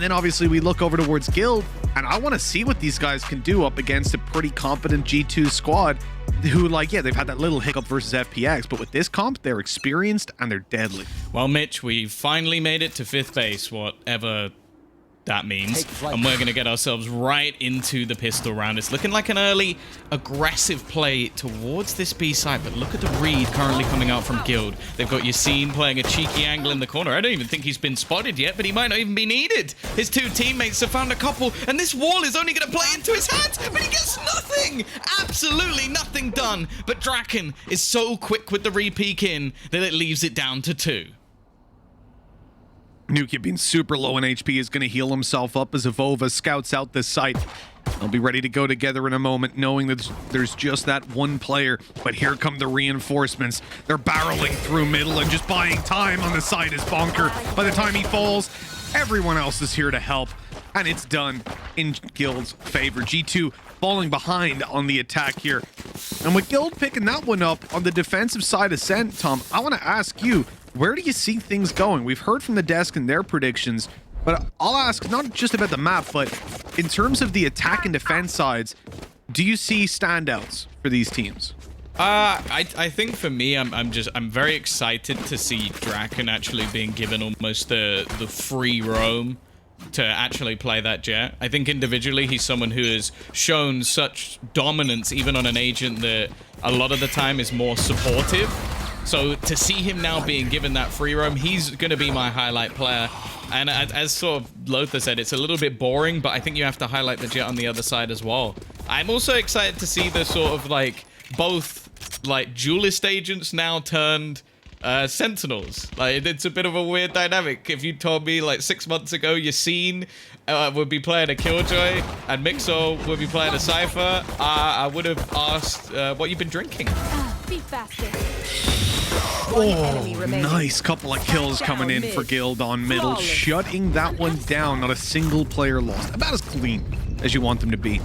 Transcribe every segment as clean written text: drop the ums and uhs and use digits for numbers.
And then obviously we look over towards Guild, and I want to see what these guys can do up against a pretty competent G2 squad who, like, yeah, they've had that little hiccup versus FPX, but with this comp, they're experienced and they're deadly. Well, Mitch, we finally made it to 5th base, whatever that means, and we're going to get ourselves right into the pistol round. It's looking like an early aggressive play towards this B side, but look at the read currently coming out from Guild. They've got Iain playing a cheeky angle in the corner. I don't even think he's been spotted yet, but he might not even be needed. His two teammates have found a couple, and this wall is only going to play into his hands, but he gets nothing. Absolutely nothing done, but Draken is so quick with the re-peek in that it leaves it down to 2. Nukia being super low in HP is going to heal himself up as Avova scouts out this site. They'll be ready to go together in a moment, knowing that there's just that one player. But here come the reinforcements. They're barreling through middle and just buying time on the side is Bonker. By the time he falls, everyone else is here to help. And it's done in Guild's favor. G2 falling behind on the attack here. And with Guild picking that one up on the defensive side of Ascent, Tom, I want to ask you, where do you see things going? We've heard from the desk and their predictions, but I'll ask not just about the map, but in terms of the attack and defense sides, do you see standouts for these teams? I think for me, I'm very excited to see Draken actually being given almost the free roam to actually play that jet. I think individually he's someone who has shown such dominance even on an agent that a lot of the time is more supportive. So to see him now being given that free roam, he's going to be my highlight player. And as sort of Lothar said, it's a little bit boring, but I think you have to highlight the jet on the other side as well. I'm also excited to see the sort of like both like duelist agents now turned sentinels. Like, it's a bit of a weird dynamic. If you told me like 6 months ago Iain would be playing a Killjoy and Mixo would be playing a Sapphire, I would have asked what you've been drinking. Be faster. Oh, nice couple of kills coming in for Guild on middle, shutting that one down. Not a single player lost. About as clean as you want them to be.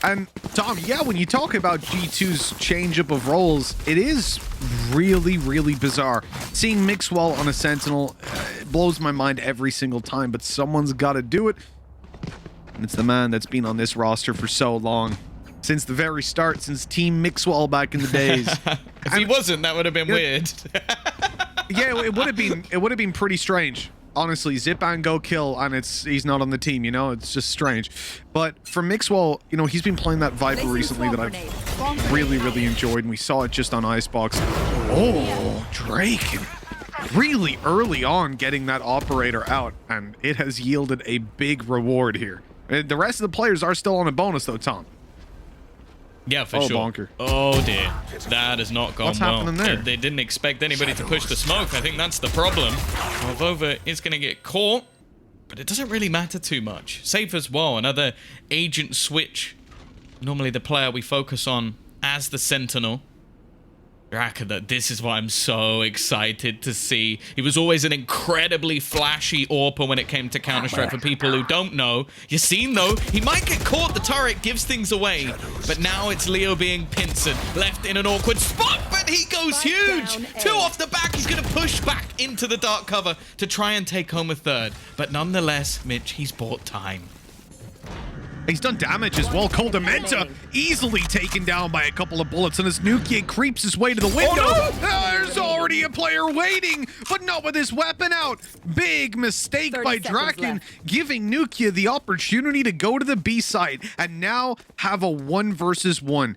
And Tom, yeah, when you talk about G2's change-up of roles, it is really, really bizarre. Seeing Mixwell on a Sentinel blows my mind every single time, but someone's got to do it. And it's the man that's been on this roster for so long. Since the very start, since Team Mixwell back in the days. If he wasn't, that would have been weird. Yeah, it would have been pretty strange. Honestly, zip and go kill, and he's not on the team, you know? It's just strange. But for Mixwell, you know, he's been playing that Viper recently that I've really, really enjoyed, and we saw it just on Icebox. Oh, Drake. Really early on getting that operator out, and it has yielded a big reward here. The rest of the players are still on a bonus, though, Tom. Yeah, for sure. Bonker. Oh, dear. That has not gone What's well. happening there? They didn't expect anybody to push the smoke. I think that's the problem. Avova is going to get caught, but it doesn't really matter too much. Safe as well. Another agent switch. Normally the player we focus on as the Sentinel. This is what I'm so excited to see. He was always an incredibly flashy AWPer when it came to Counter-Strike. For people who don't know, Iain though, he might get caught. The turret gives things away, but now it's Leo being pincered, left in an awkward spot, but he goes huge. 2 off the back. He's going to push back into the dark cover to try and take home a third, but nonetheless, Mitch, he's bought time. He's done damage as well. Coldamenta easily taken down by a couple of bullets, and as Nukia creeps his way to the window, there's already a player waiting, but not with his weapon out. Big mistake by Draken, giving Nukia the opportunity to go to the B side and now have a 1 versus 1.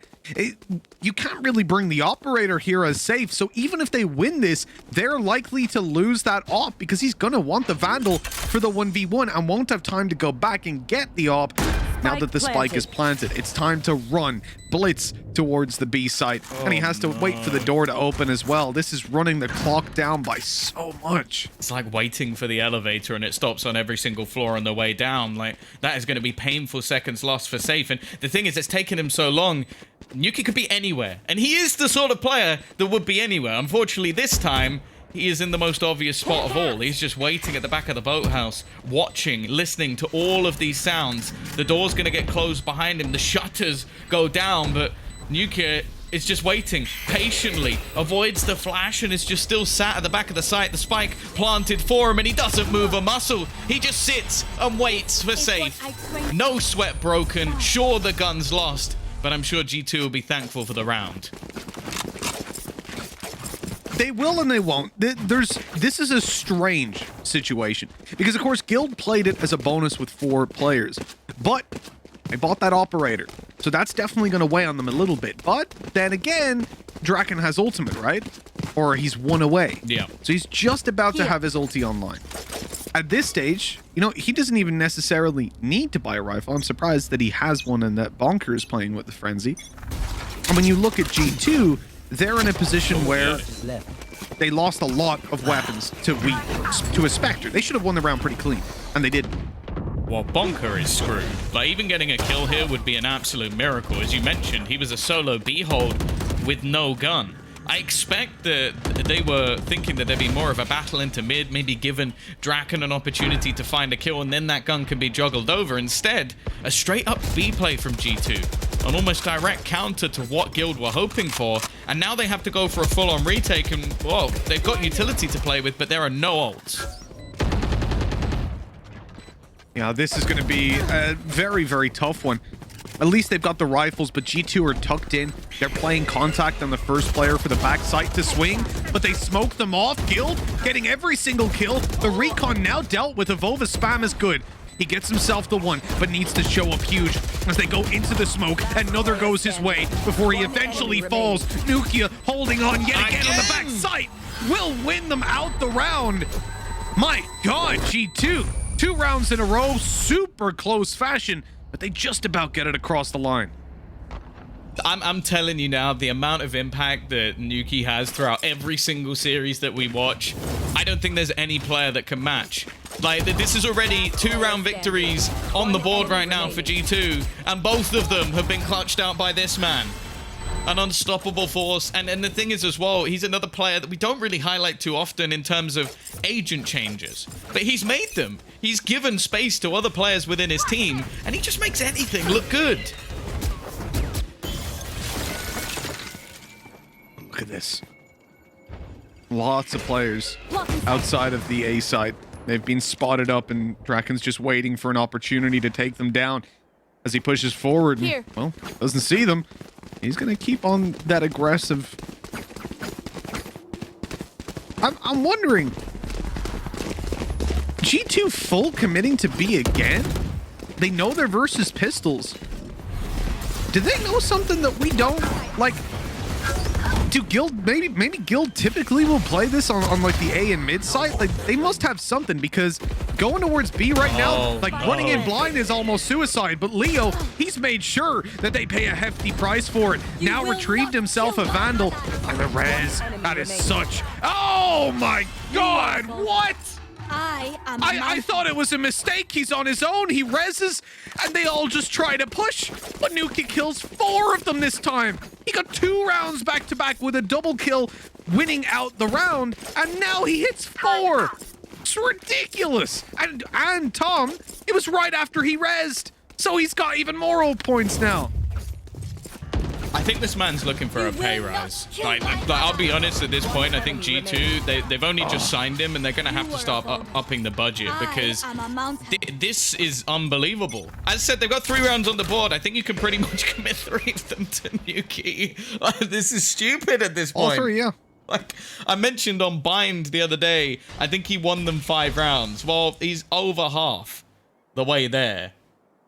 You can't really bring the operator here as safe, so even if they win this, they're likely to lose that op because he's gonna want the Vandal for the 1v1 and won't have time to go back and get the op. Now that the spike is planted, it's time to run, blitz towards the B site, and he has to wait for the door to open as well. This is running the clock down by so much. It's like waiting for the elevator and it stops on every single floor on the way down. Like, that is going to be painful seconds lost for Safe. And the thing is, it's taken him so long. Nuki could be anywhere, and he is the sort of player that would be anywhere. Unfortunately, this time, he is in the most obvious spot of all. He's just waiting at the back of the boathouse, watching, listening to all of these sounds. The door's going to get closed behind him. The shutters go down, but Nukia is just waiting patiently, avoids the flash, and is just still sat at the back of the site. The spike planted for him, and he doesn't move a muscle. He just sits and waits for safe. No sweat broken. Sure, the gun's lost, but I'm sure G2 will be thankful for the round. They will and they won't. This is a strange situation because, of course, Guild played it as a bonus with 4 players, but they bought that operator, so that's definitely going to weigh on them a little bit. But then again, Draken has ultimate, right? Or he's 1 away. Yeah. So he's just about to have his ulti online. At this stage, you know, he doesn't even necessarily need to buy a rifle. I'm surprised that he has one and that Bonker is playing with the Frenzy. And when you look at G2, they're in a position where they lost a lot of weapons to a Spectre. They should have won the round pretty clean, and they didn't. Well, Bonker is screwed. Like, even getting a kill here would be an absolute miracle. As you mentioned, he was a solo B-hold with no gun. I expect that they were thinking that there'd be more of a battle into mid, maybe given Draken an opportunity to find a kill, and then that gun could be juggled over. Instead, a straight-up B play from G2. An almost direct counter to what Guild were hoping for, and now they have to go for a full-on retake, and, well, they've got utility to play with, but there are no ults. Yeah, this is going to be a very, very tough one. At least they've got the rifles, but G2 are tucked in. They're playing contact on the first player for the backside to swing, but they smoke them off. Guild getting every single kill. The recon now dealt with. Avova spam is good. He gets himself the one, but needs to show up huge as they go into the smoke. Another goes his way before he eventually falls. Nukia holding on yet again on the backside. Will win them out the round. My God, G2. 2 rounds in a row, super close fashion, but they just about get it across the line. I'm telling you now, the amount of impact that Nuki has throughout every single series that we watch, I don't think there's any player that can match. Like, this is already 2-round victories on the board right now for G2, and both of them have been clutched out by this man. An unstoppable force, and the thing is as well, he's another player that we don't really highlight too often in terms of agent changes, but he's made them. He's given space to other players within his team, and he just makes anything look good. Look at this. Lots of players outside of the A side. They've been spotted up, and Draken's just waiting for an opportunity to take them down as he pushes forward. And, well, doesn't see them. He's going to keep on that aggressive. I'm wondering, G2 full committing to B again? They know they're versus pistols. Do they know something that we don't? Like, do Guild, maybe Guild typically will play this on like the A and mid side? Like, they must have something, because going towards B right now, like running in blind is almost suicide, but Leo, he's made sure that they pay a hefty price for it. Now retrieved himself a Vandal, and the res, that is such, oh my God, what? I thought it was a mistake. He's on his own. He reses, and they all just try to push. But Nuki kills 4 of them this time. He got 2 rounds back to back with a double kill, winning out the round, and now he hits 4. It's ridiculous. And Tom, it was right after he rezzed, so he's got even more ult points now. I think this man's looking for a pay rise. Like, I'll be honest, at this point, I think G2, they've only just signed him, and they're going to have to start upping the budget, because this is unbelievable. As I said, they've got 3 rounds on the board. I think you can pretty much commit 3 of them to Nuki. Like, this is stupid at this point. All 3, yeah. Like, I mentioned on Bind the other day, I think he won them 5 rounds. Well, he's over half the way there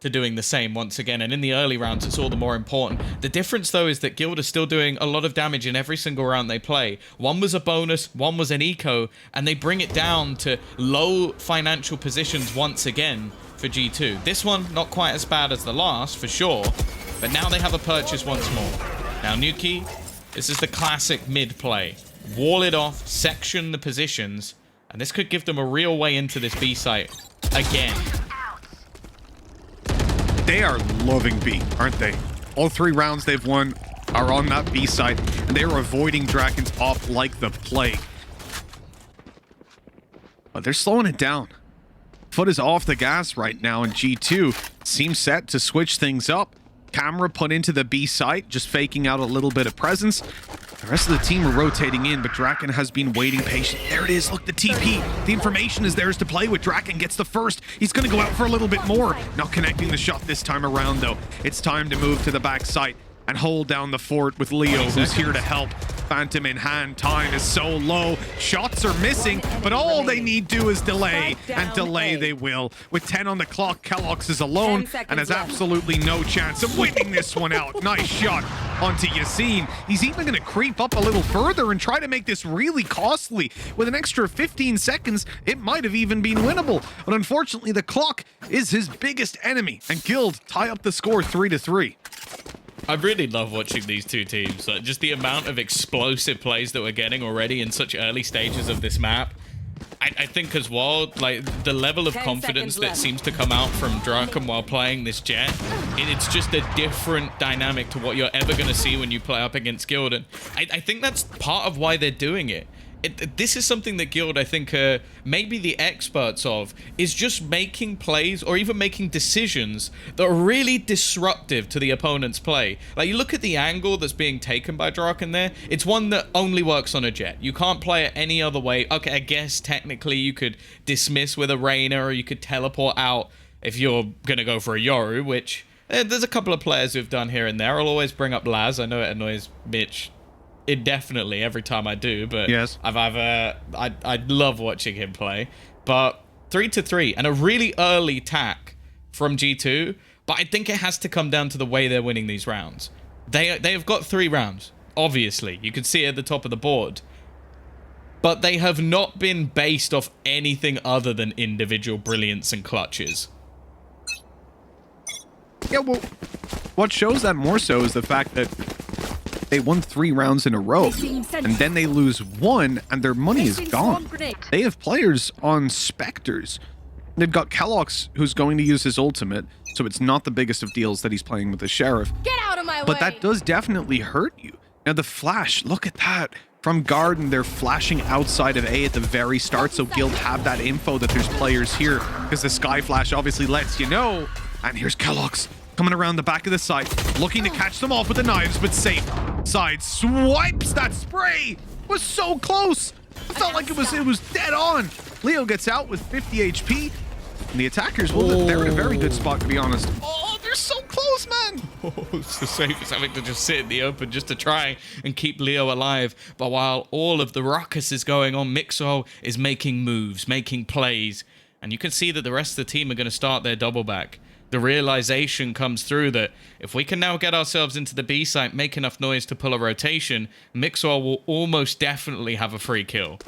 to doing the same once again, and in the early rounds it's all the more important. The difference though is that Guild are still doing a lot of damage in every single round they play. One was a bonus, one was an eco, and they bring it down to low financial positions once again for G2. This one not quite as bad as the last for sure, but now they have a purchase once more. Now Nuki, this is the classic mid play. Wall it off, section the positions, and this could give them a real way into this B site again. They are loving B, aren't they? All 3 rounds they've won are on that B side, and they are avoiding Drakens off like the plague. But they're slowing it down. Foot is off the gas right now, and G2 seems set to switch things up. camera put into the B site, just faking out a little bit of presence. The rest of the team are rotating in, but Draken has been waiting patiently. There it is. Look, the TP. The information is theirs to play with. Draken gets the first. He's going to go out for a little bit more. Not connecting the shot this time around, though. It's time to move to the back site and hold down the fort with Leo, who's here to help. Phantom in hand. Time is so low. Shots are missing, but all they need to do is delay, and delay they will. With 10 on the clock, Kelox is alone and has absolutely no chance of winning this one out. Nice shot onto Yassine. He's even going to creep up a little further and try to make this really costly. With an extra 15 seconds, it might have even been winnable. But unfortunately, the clock is his biggest enemy, and Guild tie up the score 3-3. I really love watching these two teams. Like, just the amount of explosive plays that we're getting already in such early stages of this map. I think as well, like, the level of confidence that seems to come out from Draken while playing this Jet, it's just a different dynamic to what you're ever going to see when you play up against Guild. And I think that's part of why they're doing it. This is something that Guild, I think, maybe the experts of, is just making plays or even making decisions that are really disruptive to the opponent's play. Like, you look at the angle that's being taken by Draken there, it's one that only works on a Jet. You can't play it any other way. Okay, I guess technically you could dismiss with a Reyna, or you could teleport out if you're going to go for a Yoru, which there's a couple of players who've done here and there. I'll always bring up Laz. I know it annoys Mitch indefinitely every time I do, but yes, I love watching him play. But 3-3 and a really early tack from G2, but I think it has to come down to the way they're winning these rounds. They have got 3 rounds, obviously. You can see it at the top of the board. But they have not been based off anything other than individual brilliance and clutches. Yeah, well, what shows that more so is the fact that they won 3 rounds in a row, and then they lose 1, and their money is gone. They have players on Spectres. They've got Kelox, who's going to use his ultimate, so it's not the biggest of deals that he's playing with the Sheriff. Get out of my way! But that does definitely hurt you. Now, the flash, look at that. From Garden, they're flashing outside of A at the very start, so Guild have that info that there's players here, because the Sky Flash obviously lets you know. And here's Kelox coming around the back of the site, looking to catch them off with the knives, but safe. Side swipes. That spray was so close. I felt like it was dead on. Leo gets out with 50 HP, and the attackers, well, they're in a very good spot, to be honest. Oh, they're so close, man. Oh, it's the safest having to just sit in the open just to try and keep Leo alive. But while all of the ruckus is going on, Mixo is making moves, making plays, and you can see that the rest of the team are going to start their double back. The realization comes through that if we can now get ourselves into the B site, make enough noise to pull a rotation, Mixwell will almost definitely have a free kill.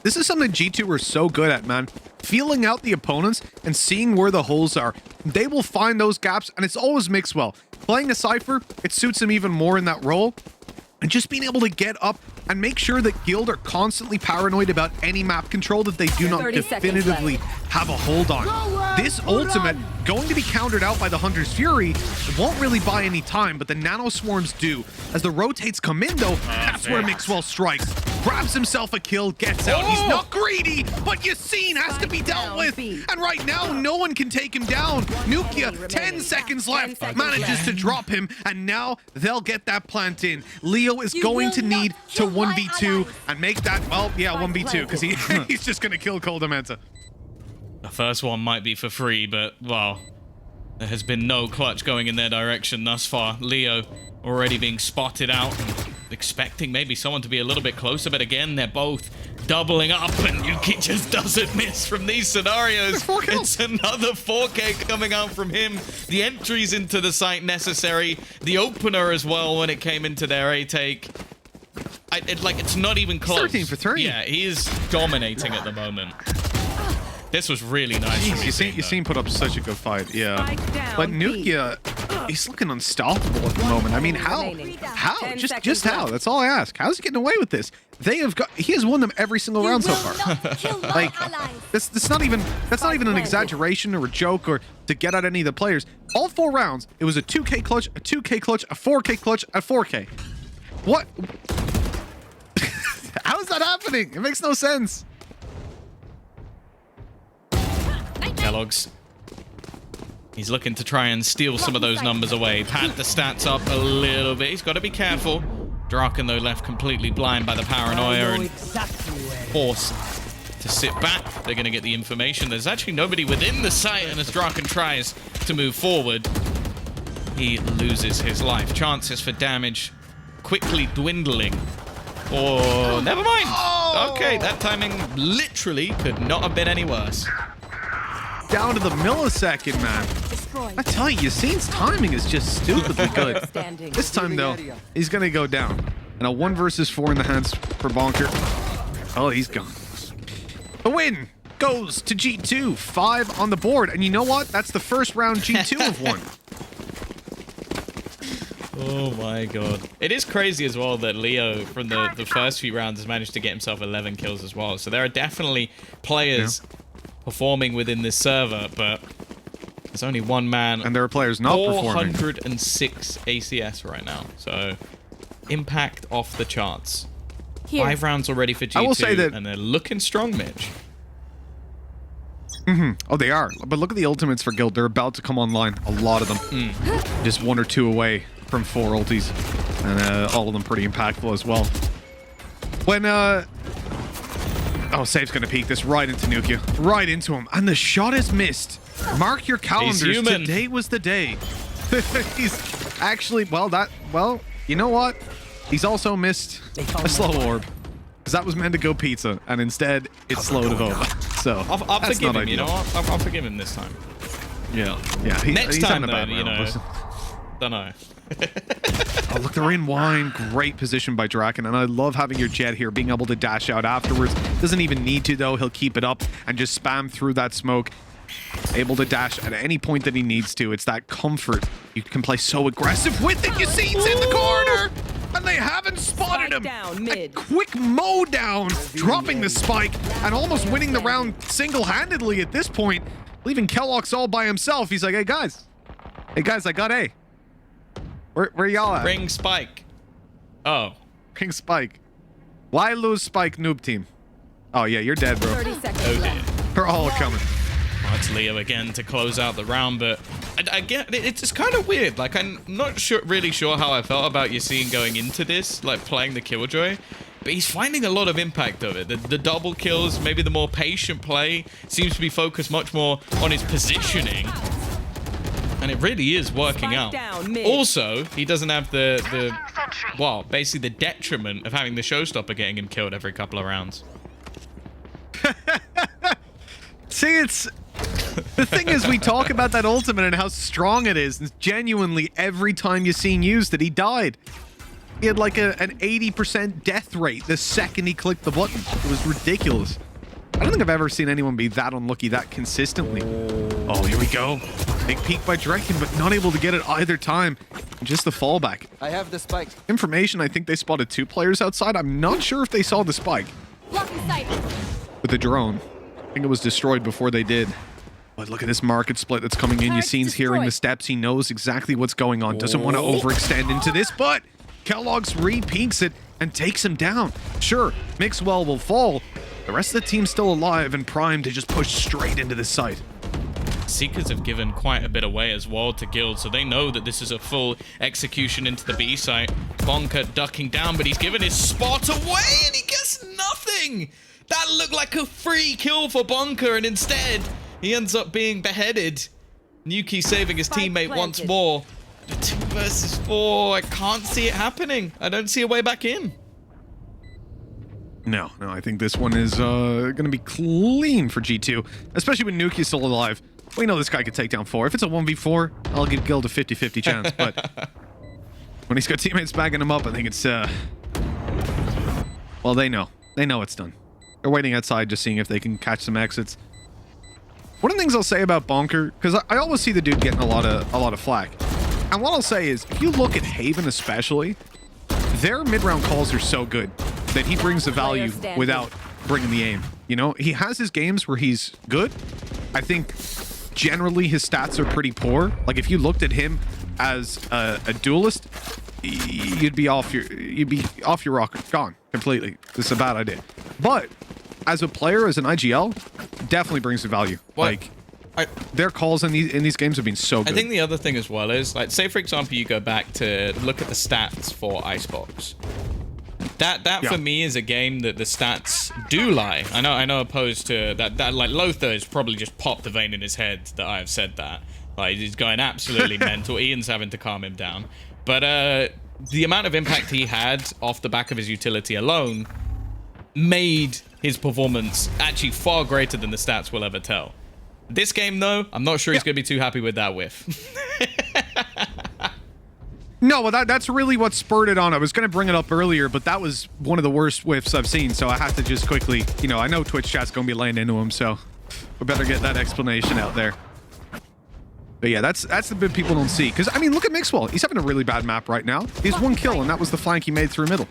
This is something G2 are so good at, man. Feeling out the opponents and seeing where the holes are. They will find those gaps, and it's always Mixwell. Playing a Cypher, it suits him even more in that role. And just being able to get up and make sure that Guild are constantly paranoid about any map control that they do not definitively have a hold on. This ultimate, going to be countered out by the Hunter's Fury, it won't really buy any time, but the Nano Swarms do. As the rotates come in, though, that's where Mixwell strikes. Grabs himself a kill, gets out. He's not greedy, but Yassine has to be dealt with. And right now, no one can take him down. Nukia, 10 seconds left, manages to drop him, and now they'll get that plant in. Leo is going to need to 1v2 and make that, well, yeah, 1v2, because he's just going to kill Coldamenta. The first one might be for free, but, well, there has been no clutch going in their direction thus far. Leo already being spotted out, expecting maybe someone to be a little bit closer, but again, they're both doubling up, and Yuki just doesn't miss from these scenarios. It's another 4K coming out from him. The entries into the site necessary, the opener as well when it came into their A-take. It's not even close. 13 for 3. Yeah, he is dominating at the moment. This was really nice. Jeez, Yassine put up such a good fight, yeah. But Nukia, he's looking unstoppable at the moment. I mean, how? How? Just how? That's all I ask. How's he getting away with this? He has won them every single round so far. Like, that's not even an exaggeration or a joke or to get at any of the players. All 4 rounds, it was a 2K clutch, a 2K clutch, a 4K clutch, a 4K. What? How is that happening? It makes no sense. Kellogg's He's looking to try and steal some of those numbers away. Pad the stats up a little bit. He's got to be careful. Draken, though, left completely blind by the paranoia and forced to sit back. They're going to get the information. There's actually nobody within the site, and as Draken tries to move forward, he loses his life. Chances for damage quickly dwindling. Oh, never mind. Okay, that timing literally could not have been any worse. Down to the millisecond, man. I tell you, Yassine's timing is just stupidly good. This time, though, he's going to go down. And a 1 versus 4 in the hands for Bonker. Oh, he's gone. The win goes to G2. 5 on the board. And you know what? That's the first round G2 have won. Oh my god. It is crazy as well that Leo, from the first few rounds, has managed to get himself 11 kills as well. So there are definitely players performing within this server, but there's only one man. And there are players not performing. 406 ACS right now. So impact off the charts. 5 rounds already for G2, I will say that, and they're looking strong, Mitch. Oh, they are. But look at the ultimates for Guild. They're about to come online. A lot of them. Just 1 or 2 away from 4 ultis. And all of them pretty impactful as well. When, oh, Safe's going to peek this right into Nukia. Right into him. And the shot is missed. Mark your calendars. Today was the day. He's actually, well, you know what? He's also missed a slow orb. Because that was meant to go pizza, and instead it slowed it over. So I'll forgive him, you know what? I'll forgive him this time. Yeah. Next time, though, you know, don't know. Oh, look, they're in wine. Great position by Draken, and I love having your Jet here, being able to dash out afterwards. Doesn't even need to, though. He'll keep it up and just spam through that smoke. Able to dash at any point that he needs to. It's that comfort. You can play so aggressive with it. You see, it's in the corner, and they haven't spotted him. A quick mow down, dropping the spike, and almost winning the round single-handedly at this point, leaving Kellogg's all by himself. He's like, hey guys, I got A. Where y'all at? Ring spike. Oh. Ring spike. Why lose spike, noob team? Oh yeah, you're dead, bro. 30 seconds Oh dear. They're all coming. Well, it's Leo again to close out the round, but I get it's kind of weird. Like, I'm not really sure how I felt about Yassine going into this, like playing the Killjoy, but he's finding a lot of impact of it. The double kills, maybe the more patient play, seems to be focused much more on his positioning. And it really is working out. Also, he doesn't have the well, basically the detriment of having the showstopper getting him killed every couple of rounds. See, it's the thing is, we talk about that ultimate and how strong it is, and genuinely every time Yassine used it, he died. He had like an 80% death rate the second he clicked the button. It was ridiculous. I don't think I've ever seen anyone be that unlucky that consistently. Oh, here we go. Big peek by Draken, but not able to get it either time. Just the fallback. I have the spike. Information, I think they spotted 2 players outside. I'm not sure if they saw the spike. With the drone. I think it was destroyed before they did. But look at this market split that's coming in. Yassine's hearing the steps. He knows exactly what's going on. Doesn't want to overextend into this, but Kellogg's re-peeks it and takes him down. Sure, Mixwell will fall. The rest of the team's still alive and primed to just push straight into the site. Seekers have given quite a bit away as well to Guild, so they know that this is a full execution into the B site. Bonker ducking down, but he's given his spot away and he gets nothing. That looked like a free kill for Bonker, and instead he ends up being beheaded. Nuki saving his teammate once more. 2 versus 4. I can't see it happening. I don't see a way back in. No, I think this one is going to be clean for G2, especially when Nuki's still alive. We know this guy could take down 4. If it's a 1v4, I'll give Guild a 50-50 chance, but when he's got teammates bagging him up, I think it's, well, they know. They know it's done. They're waiting outside just seeing if they can catch some exits. One of the things I'll say about Bonker, because I always see the dude getting a lot of flack, and what I'll say is, if you look at Haven especially, their mid-round calls are so good that he brings the value without bringing the aim. You know, he has his games where he's good. I think generally his stats are pretty poor. Like if you looked at him as a duelist, you'd be off your rocker, gone completely. This is a bad idea. But as a player, as an IGL, definitely brings the value. What? Like Their calls in these games have been so good. I think the other thing as well is, like, say for example you go back to look at the stats for Icebox. That for me is a game that the stats do lie. I know opposed to that like Lothar has probably just popped the vein in his head that I have said that. Like, he's going absolutely mental. Iain's having to calm him down. But the amount of impact he had off the back of his utility alone made his performance actually far greater than the stats will ever tell. This game, though, I'm not sure he's going to be too happy with that whiff. No, well, that's really what spurred it on. I was going to bring it up earlier, but that was one of the worst whiffs I've seen, so I have to just quickly, you know, I know Twitch chat's going to be laying into him, so we better get that explanation out there. But yeah, that's the bit people don't see. Because, I mean, look at Mixwell. He's having a really bad map right now. He has 1 kill, and that was the flank he made through middle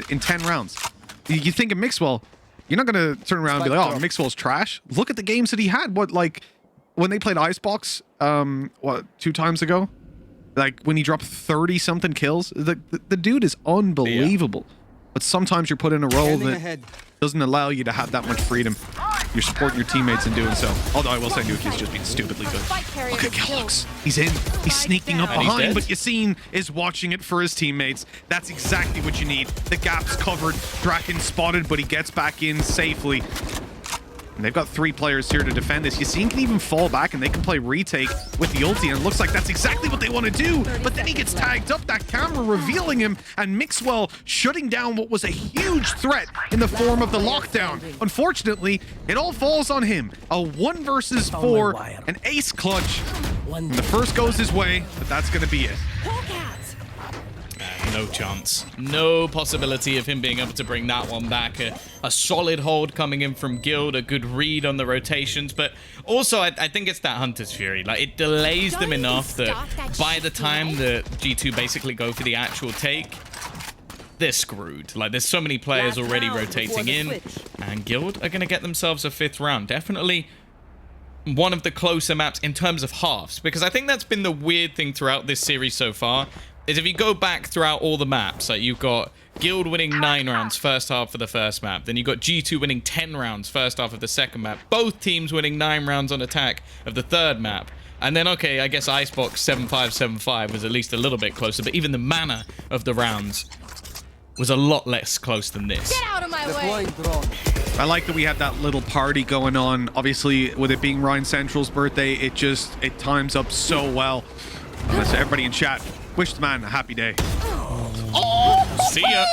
in 10 rounds. You think of Mixwell, you're not going to turn around and be like, oh, Mixwell's trash. Look at the games that he had. What, like, when they played Icebox, 2 times ago? Like, when he dropped 30-something kills? The dude is unbelievable. Yeah. But sometimes you're put in a role that doesn't allow you to have that much freedom. You're supporting your teammates in doing so. Although I will say Nuki's just been stupidly good. Look at Kellogg's. He's in. He's sneaking up behind, but Yassine is watching it for his teammates. That's exactly what you need. The gap's covered. Draken spotted, but he gets back in safely. And they've got 3 players here to defend this. Yassine can even fall back and they can play retake with the ulti, and it looks like that's exactly what they want to do. But then he gets tagged up, that camera revealing him, and Mixwell shutting down what was a huge threat in the form of the lockdown. Unfortunately, it all falls on him. A 1 versus 4, an ace clutch. And the first goes his way, but that's going to be it. No chance. No possibility of him being able to bring that one back. A solid hold coming in from Guild, a good read on the rotations, but also I think it's that Hunter's Fury. Like, it delays them enough that by the time that G2 basically go for the actual take, they're screwed. Like, there's so many players already rotating in, and Guild are going to get themselves a 5th round. Definitely one of the closer maps in terms of halves, because I think that's been the weird thing throughout this series so far, is if you go back throughout all the maps, like you've got Guild winning 9 rounds first half for the first map, then you've got G2 winning 10 rounds first half of the second map, both teams winning 9 rounds on attack of the third map, and then, okay, I guess Icebox 7-5, 7-5 was at least a little bit closer, but even the manner of the rounds was a lot less close than this. Get out of my way! I like that we have that little party going on. Obviously, with it being RyanCentral's birthday, it times up so well. So everybody in chat, wish the man a happy day. Oh! See ya!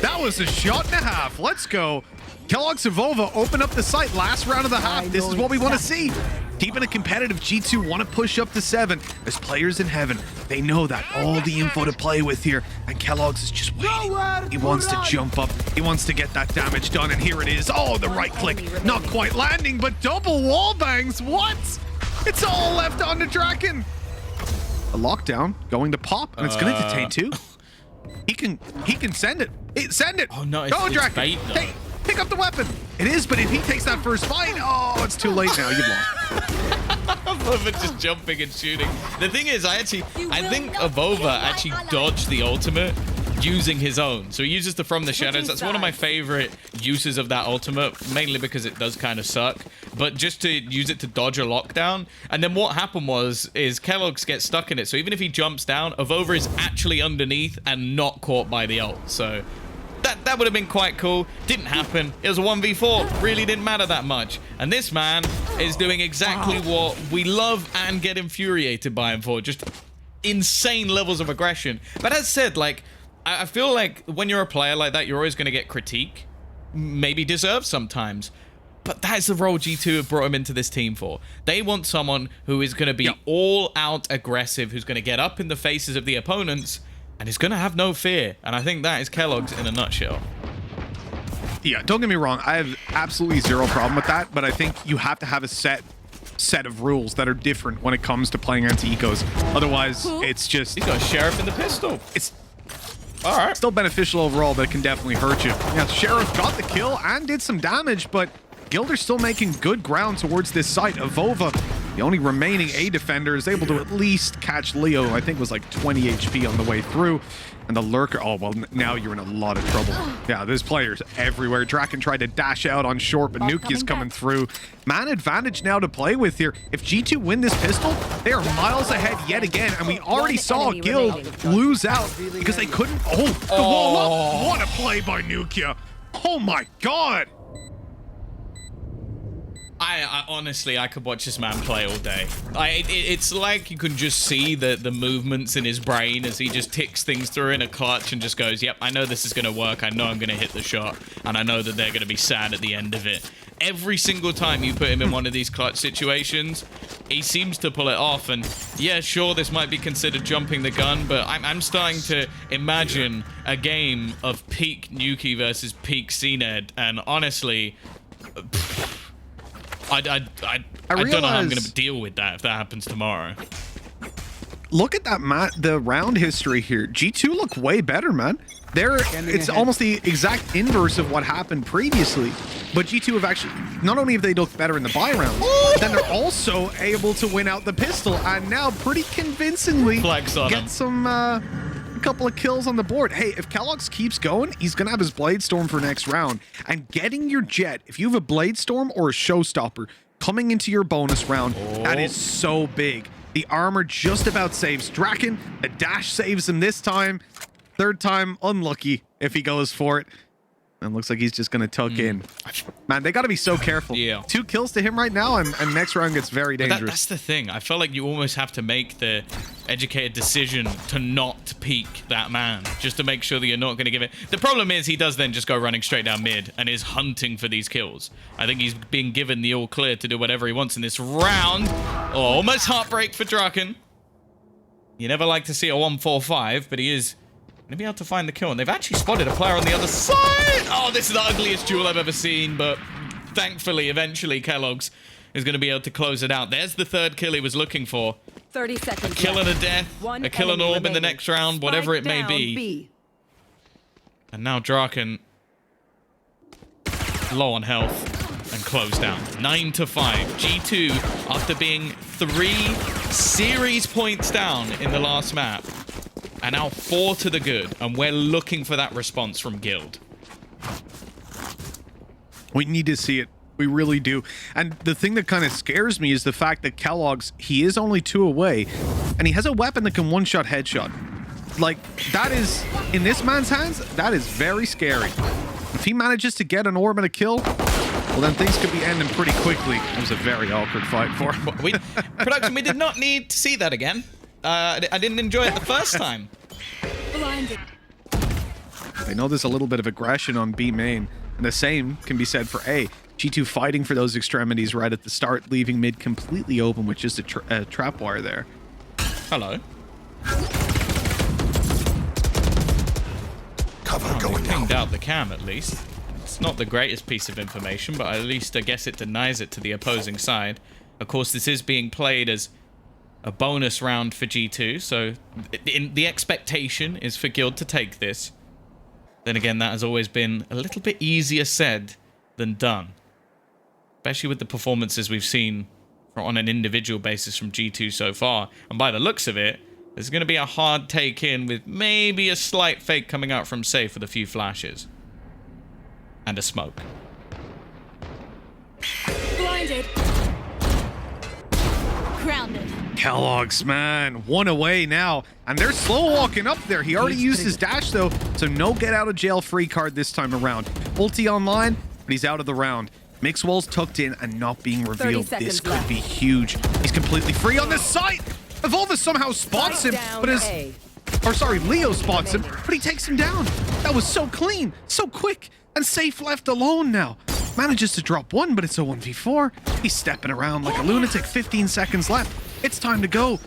That was a shot and a half. Let's go. Kellogg's and Vova open up the site last round of the half. This is what we want to see. Keeping it competitive, G2 want to push up to 7. There's players in heaven. They know that. All the info to play with here. And Kellogg's is just waiting. He wants to jump up. He wants to get that damage done. And here it is. Oh, the right click. Not quite landing, but double wall bangs. What? It's all left on the Draken. A lockdown going to pop, and it's going to detain 2. He can send it. Send it. Oh no, it's Draken. bait, though. Hey, pick up the weapon. It is, but if he takes that first fight, oh, it's too late now. You've lost. I love it, just jumping and shooting. The thing is, I think Avova actually dodged the ultimate using his own. So he uses the From the Shadows. That's one of my favorite uses of that ultimate, mainly because it does kind of suck, but just to use it to dodge a lockdown. And then what happened is Kellogg's gets stuck in it. So even if he jumps down, Avova is actually underneath and not caught by the ult. So that would have been quite cool. Didn't happen. It was a 1v4. Really didn't matter that much. And this man is doing exactly what we love and get infuriated by him for. Just insane levels of aggression. But as said, like, I feel like when you're a player like that, you're always going to get critique. Maybe deserved sometimes. But that's the role G2 have brought him into this team for. They want someone who is going to be all-out aggressive, who's going to get up in the faces of the opponents, and is going to have no fear. And I think that is Kellogg's in a nutshell. Yeah, don't get me wrong. I have absolutely zero problem with that, but I think you have to have a set of rules that are different when it comes to playing anti-ecos. Otherwise, it's just... He's got a Sheriff in the pistol. It's... All right. Still beneficial overall, but it can definitely hurt you. Yeah, Sheriff got the kill and did some damage, but Guild are still making good ground towards this site. Avova The only remaining A defender is able to at least catch Leo. I think was like 20 HP on the way through. And the lurker, oh, well, now you're in a lot of trouble. Yeah, there's players everywhere. Draken tried to dash out on short, but Nukia's coming through. Man advantage now to play with here. If G2 win this pistol, they are miles ahead yet again. And we already saw Guild lose out because they couldn't, the wall up. What a play by Nukia. Oh my God. I honestly, I could watch this man play all day. It's like you can just see the movements in his brain as he just ticks things through in a clutch and just goes, yep, I know this is going to work. I know I'm going to hit the shot. And I know that they're going to be sad at the end of it. Every single time you put him in one of these clutch situations, he seems to pull it off. And yeah, sure, this might be considered jumping the gun, but I'm starting to imagine a game of peak Nuki versus peak CNED. And honestly, I don't know how I'm going to deal with that if that happens tomorrow. Look at that, the round history here. G2 look way better, man. It's almost the exact inverse of what happened previously. But G2 have actually, not only have they looked better in the buy rounds, then they're also able to win out the pistol. And now pretty convincingly get some, a couple of kills on the board. Hey, if Kellogg's keeps going, he's going to have his Blade Storm for next round. And getting your Jet, if you have a Blade Storm or a Showstopper coming into your bonus round, that is so big. The armor just about saves Draken. The dash saves him this time. Third time, unlucky if he goes for it. And looks like he's just going to tuck in. Man, they got to be so careful. Yeah. 2 kills to him right now, and next round gets very dangerous. That's the thing. I feel like you almost have to make the educated decision to not peek that man, just to make sure that you're not going to give it. The problem is he does then just go running straight down mid and is hunting for these kills. I think he's being given the all clear to do whatever he wants in this round. Oh, almost heartbreak for Draken. You never like to see a 1-4-5, but he is going to be able to find the kill. And they've actually spotted a player on the other side. Oh, this is the ugliest duel I've ever seen. But thankfully, eventually, Kellogg's is going to be able to close it out. There's the third kill he was looking for. 30 seconds. A kill and a death. A kill and orb in the next round, whatever it may be. And now Draken low on health and closed down. 9-5. G2, after being 3 series points down in the last map, and now 4 to the good, and we're looking for that response from Guild. We need to see it. We really do. And the thing that kind of scares me is the fact that Kellogg's, he is only 2 away, and he has a weapon that can one-shot headshot. Like, that is, in this man's hands, that is very scary. If he manages to get an orb and a kill, well, then things could be ending pretty quickly. It was a very awkward fight for him. Production, we did not need to see that again. I didn't enjoy it the first time. Blinded. I know there's a little bit of aggression on B main, and the same can be said for A. G2 fighting for those extremities right at the start, leaving mid completely open with just a trap wire there. Hello. Cover going down. Pinged out the cam at least. It's not the greatest piece of information, but at least I guess it denies it to the opposing side. Of course, this is being played as a bonus round for G2, so the expectation is for Guild to take this. Then again, that has always been a little bit easier said than done, especially with the performances we've seen on an individual basis from G2 so far. And by the looks of it, there's going to be a hard take in with maybe a slight fake coming out from safe with a few flashes and a smoke. Blinded. Grounded. Kellogg's, man, 1 away now, and they're slow walking up there. He already used his dash though, so no get out of jail free card this time around. Ulti online, but he's out of the round. Mixwell's tucked in and not being revealed. This could be huge. He's completely free on this site. Evolva somehow spots him, but Leo spots him, but he takes him down. That was so clean, so quick, and Safe left alone now. Manages to drop 1, but it's a 1v4. He's stepping around like a lunatic. 15 seconds left. It's time to go.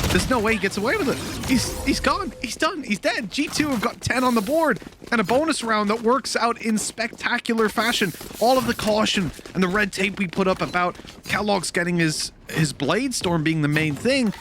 There's no way he gets away with it. He's gone. He's done. He's dead. G2 have got 10 on the board and a bonus round that works out in spectacular fashion. All of the caution and the red tape we put up about Kellogg's getting his Blade Storm being the main thing.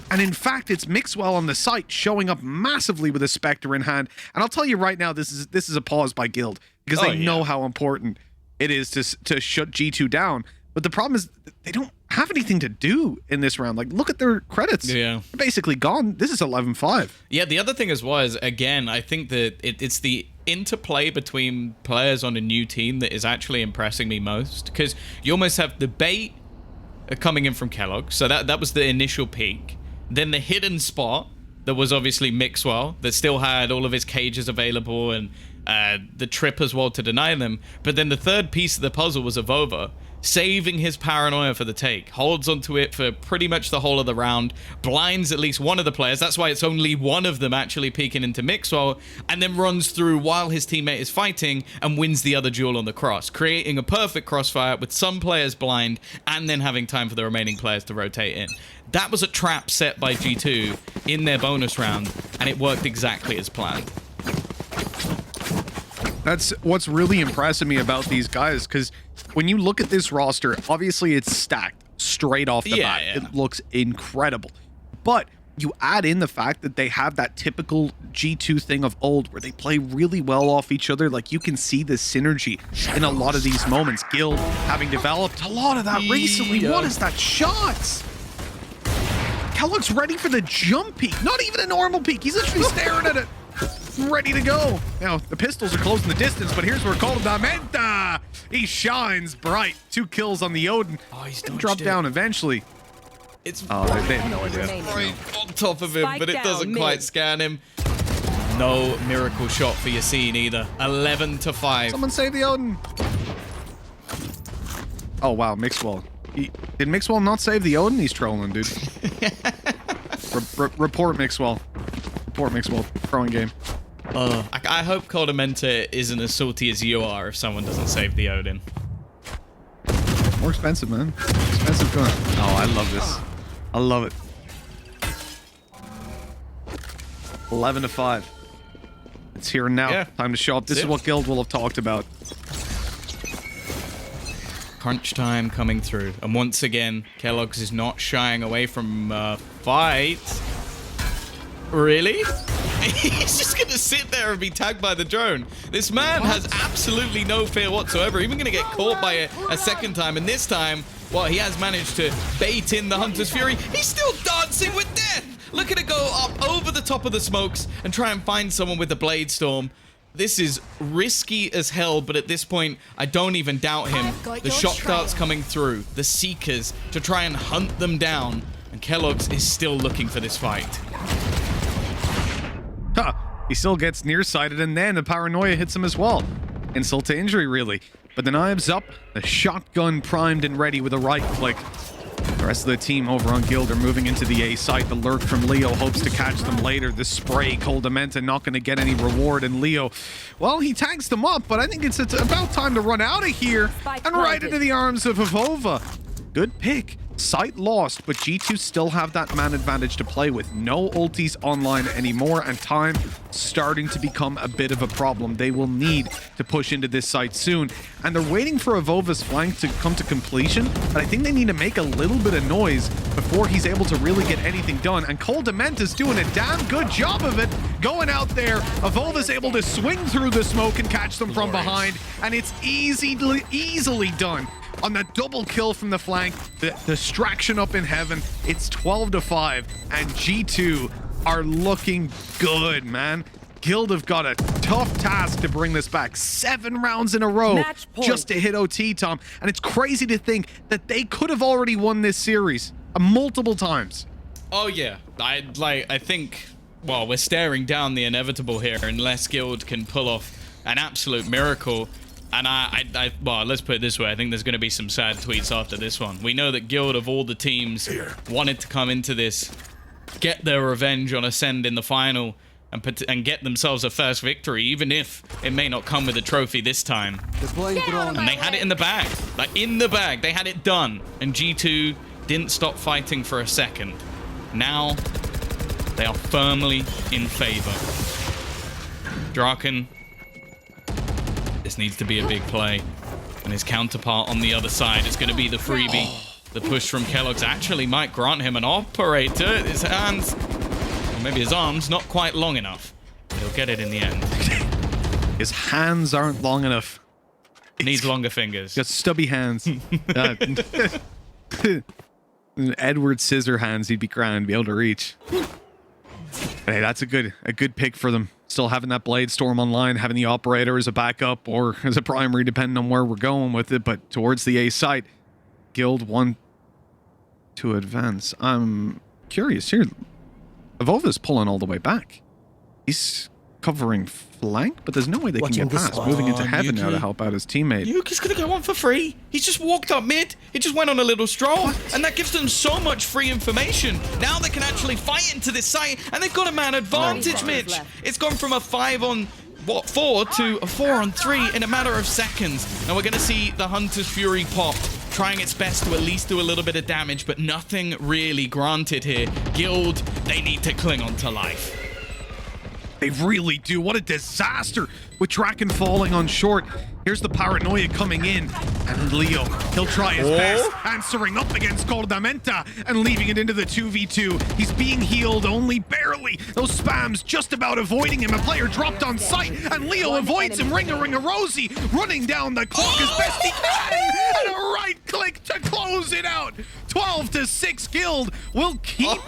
And in fact, it's Mixwell on the site showing up massively with a Spectre in hand. And I'll tell you right now, this is a pause by Guild because they know how important it is to shut G2 down. But the problem is they don't have anything to do in this round. Like, look at their credits. Yeah. They're basically gone. This is 11-5. Yeah, the other thing as well is, again, I think that it's the interplay between players on a new team that is actually impressing me most. Because you almost have the bait coming in from Kellogg. So that was the initial peak. Then the hidden spot that was obviously Mixwell, that still had all of his cages available and the trip as well to deny them. But then the third piece of the puzzle was Avova, saving his paranoia for the take, holds onto it for pretty much the whole of the round, blinds at least one of the players. That's why it's only one of them actually peeking into Mixwell, and then runs through while his teammate is fighting and wins the other duel on the cross, creating a perfect crossfire with some players blind and then having time for the remaining players to rotate in. That was a trap set by G2 in their bonus round, and it worked exactly as planned. That's what's really impressing me about these guys, because when you look at this roster, obviously it's stacked straight off the bat. Yeah. It looks incredible. But you add in the fact that they have that typical G2 thing of old where they play really well off each other. Like, you can see the synergy in a lot of these moments. Guild having developed a lot of that recently. Yeah. What is that shot? Kellogg's ready for the jump peek. Not even a normal peek. He's literally staring at it. Ready to go. Now, the pistols are closing the distance, but here's where Coldamenta, he shines bright. 2 kills on the Odin. Oh, he's Gonna drop down eventually. It's They have no idea. right on top of him, Spike but it down doesn't mid. quite scan him. No miracle shot for Yassine either. 11-5. Someone save the Odin. Oh, wow, Mixwell. Did Mixwell not save the Odin? He's trolling, dude. Report Mixwell. Report Mixwell. Throwing game. I hope Coldamenta isn't as salty as you are if someone doesn't save the Odin. More expensive, man. Expensive gun. Oh, I love this. I love it. 11-5. It's here and now. Yeah. Time to show up. This is what Guild will have talked about. Crunch time coming through. And once again, Kellogg's is not shying away from fight. Really? He's just going to sit there and be tagged by the drone. This man has absolutely no fear whatsoever. Even going to get caught by it a second time. And this time, well, he has managed to bait in the Hunter's Fury. He's still dancing with death. Look at it go up over the top of the smokes and try and find someone with the Blade Storm. This is risky as hell, but at this point, I don't even doubt him. The shot darts coming through, the Seekers to try and hunt them down. And Kellogg's is still looking for this fight. Huh. He still gets nearsighted, and then the paranoia hits him as well. Insult to injury, really. But the knives up, the shotgun primed and ready with a right click. The rest of the team over on Guild are moving into the A site. The lurk from Leo hopes to catch them later. The spray, Coldamenta not going to get any reward. And Leo, well, he tags them up, but I think it's about time to run out of here and right into the arms of Avova. Good pick. Sight lost, but G2 still have that man advantage to play with. No ultis online anymore, and time starting to become a bit of a problem. They will need to push into this site soon, and they're waiting for Avova's flank to come to completion, but I think they need to make a little bit of noise before he's able to really get anything done, and Coldamenta's doing a damn good job of it, going out there. Avova's able to swing through the smoke and catch them from behind, and it's easily done. On that double kill from the flank, the distraction up in heaven, it's 12-5, and G2 are looking good, man. Guild have got a tough task to bring this back. 7 rounds in a row just to hit OT, Tom. And it's crazy to think that they could have already won this series multiple times. Oh yeah, I think, well, we're staring down the inevitable here unless Guild can pull off an absolute miracle. And well, let's put it this way. I think there's going to be some sad tweets after this one. We know that Guild, of all the teams, wanted to come into this, get their revenge on Ascend in the final, and get themselves a first victory, even if it may not come with a trophy this time. And they had it in the bag. Like, in the bag. They had it done. And G2 didn't stop fighting for a second. Now, they are firmly in favor. Draken. This needs to be a big play. And his counterpart on the other side is going to be the freebie. The push from Kellogg's actually might grant him an operator. His hands, or maybe his arms, not quite long enough. But he'll get it in the end. His hands aren't long enough. Needs longer fingers. Got stubby hands. Edward Scissorhands, he'd be grand, be able to reach. Hey, that's a good pick for them. Still having that Blade Storm online, having the Operator as a backup or as a primary, depending on where we're going with it. But towards the A site, Guild want to advance. I'm curious here. Evova's pulling all the way back. He's covering flank, but there's no way they can get past. Moving into heaven now to help out his teammate. Yuki's gonna go on for free. He's just walked up mid. He just went on a little stroll, and that gives them so much free information. Now they can actually fight into this site, and they've got a man advantage, Mitch. It's gone from a 5-on-4 to a 4-on-3 in a matter of seconds. Now we're gonna see the Hunter's Fury popped, trying its best to at least do a little bit of damage, but nothing really granted here. Guild, they need to cling on to life. They really do. What a disaster with Draken falling on short. Here's the paranoia coming in. And Leo, he'll try his best. Answering up against Goldamenta and leaving it into the 2v2. He's being healed only barely. Those spams just about avoiding him. A player dropped on sight and Leo avoids him. Ring-a-ring-a Rosie running down the clock as best he can. And a right click to close it out. 12-6 Guild will keep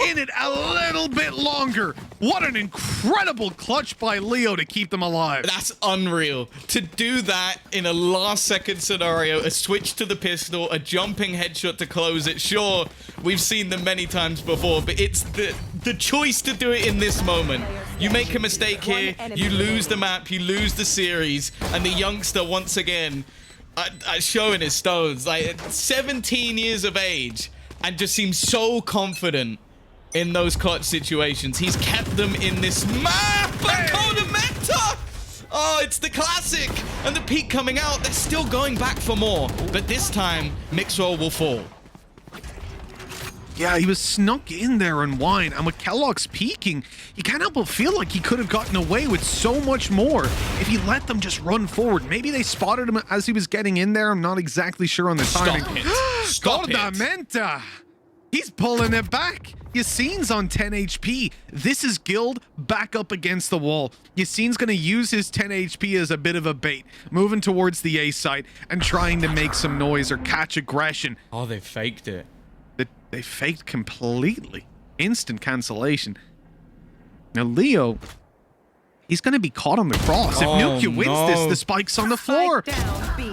in it a little bit longer. What an incredible clutch by Leo to keep them alive. That's unreal. To do that in a last-second scenario, a switch to the pistol, a jumping headshot to close it. Sure, we've seen them many times before, but it's the choice to do it in this moment. You make a mistake here, you lose the map, you lose the series, and the youngster once again showing his stones. Like 17 years of age, and just seems so confident in those clutch situations. He's kept them in this map. Goldamenta! Oh, it's the classic. And the peak coming out. They're still going back for more. But this time, Mixwell will fall. Yeah, he was snuck in there and wine. And with Kellogg's peeking, you can't help but feel like he could have gotten away with so much more if he let them just run forward. Maybe they spotted him as he was getting in there. I'm not exactly sure on the timing. Stop it. Stop it. Goldamenta! He's pulling it back. Yassine's on 10 HP. This is Guild back up against the wall. Yassine's going to use his 10 HP as a bit of a bait, moving towards the A site and trying to make some noise or catch aggression. Oh, they faked it. They faked completely. Instant cancellation. Now, Leo, he's going to be caught on the cross. If Nukia wins this, the spike's on the floor.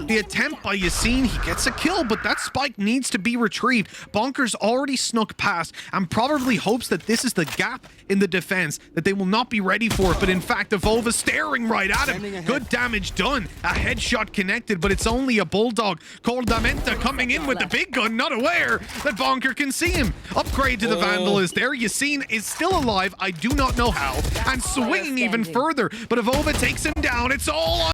The attempt by Yassine, he gets a kill, but that spike needs to be retrieved. Bonkers already snuck past and probably hopes that this is the gap in the defense that they will not be ready for. But in fact, Evova staring right at him. Good damage done. A headshot connected, but it's only a bulldog. Goldamenta coming in with the big gun, not aware that Bonker can see him. Upgrade to the Vandal is there. Yassine is still alive. I do not know how. And swinging even further, but Evova takes him down. It's all on